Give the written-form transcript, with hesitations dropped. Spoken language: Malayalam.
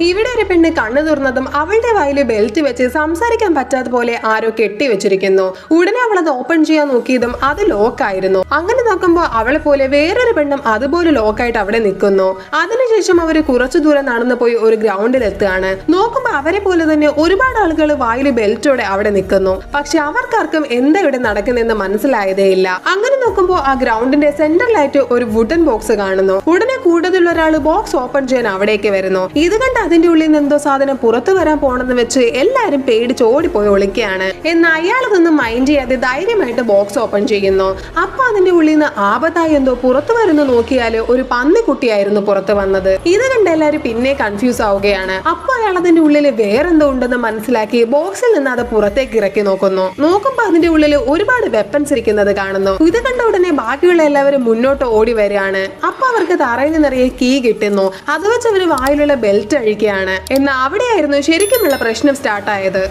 ഇവിടെ ഒരു പെണ്ണ് കണ്ണു തുറന്നതും അവളുടെ വായിൽ ബെൽറ്റ് വെച്ച് സംസാരിക്കാൻ പറ്റാത്ത പോലെ ആരോ കെട്ടിവെച്ചിരിക്കുന്നു. ഉടനെ അവൾ അത് ഓപ്പൺ ചെയ്യാൻ നോക്കിയതും അത് ലോക്കായിരുന്നു. അങ്ങനെ നോക്കുമ്പോൾ അവളെ പോലെ വേറൊരു പെണ്ണും അതുപോലെ ലോക്കായിട്ട് അവിടെ നിൽക്കുന്നു. അതിനുശേഷം അവർ കുറച്ചു ദൂരം നടന്നു പോയി ഒരു ഗ്രൗണ്ടിൽ എത്തുകയാണ്. നോക്കുമ്പോൾ അവരെ പോലെ തന്നെ ഒരുപാട് ആളുകൾ വായിൽ ബെൽറ്റോടെ അവിടെ നിൽക്കുന്നു. പക്ഷെ അവർക്കാർക്കും എന്താ ഇവിടെ നടക്കുന്നെന്ന് മനസ്സിലായതേ ഇല്ല. അങ്ങനെ നോക്കുമ്പോൾ ആ ഗ്രൗണ്ടിന്റെ സെന്ററിലായിട്ട് ഒരു വുഡൻ ബോക്സ് കാണുന്നു. ഉടനെ കൂടുതലുള്ള ഒരാൾ ബോക്സ് ഓപ്പൺ ചെയ്യാൻ അവിടേക്ക് വരുന്നു. ഇത് കണ്ട് അതിന്റെ ഉള്ളിൽ നിന്ന് എന്തോ സാധനം പുറത്തു വരാൻ പോണെന്ന് വെച്ച് എല്ലാരും പേടിച്ച് ഓടിപ്പോയി ഒളിക്കുകയാണ്. എന്നാൽ അയാൾ അതൊന്നും മൈൻഡ് ചെയ്യാതെ ധൈര്യമായിട്ട് ബോക്സ് ഓപ്പൺ ചെയ്യുന്നു. അപ്പൊ അതിന്റെ ഉള്ളിൽ നിന്ന് ആപത്തായി എന്തോ പുറത്തു വരുന്നു നോക്കിയാല് ഒരു പന്നിക്കുട്ടിയായിരുന്നു പുറത്തു വന്നത്. ഇത് കണ്ട് എല്ലാരും പിന്നെ കൺഫ്യൂസ് ആവുകയാണ്. അപ്പൊ അയാൾ അതിന്റെ ഉള്ളിൽ വേറെന്തോ ഉണ്ടെന്ന് മനസ്സിലാക്കി ബോക്സിൽ നിന്ന് അത് പുറത്തേക്ക് ഇറക്കി നോക്കുമ്പോ അതിന്റെ ഉള്ളിൽ ഒരുപാട് വെപ്പൺസ് ഇരിക്കുന്നത് കാണുന്നു. ഇത് കണ്ട ഉടനെ ബാക്കിയുള്ള എല്ലാവരും മുന്നോട്ട് ഓടി വരികയാണ്. അപ്പൊ അവർക്ക് തറയിൽ നിറയെ കീ കിട്ടുന്നു. അത് വെച്ച് അവര് വായിലുള്ള ബെൽറ്റ് അഴിക്കുകയാണ്. എന്നാൽ അവിടെയായിരുന്നു ശരിക്കുമുള്ള പ്രശ്നം സ്റ്റാർട്ടായത്.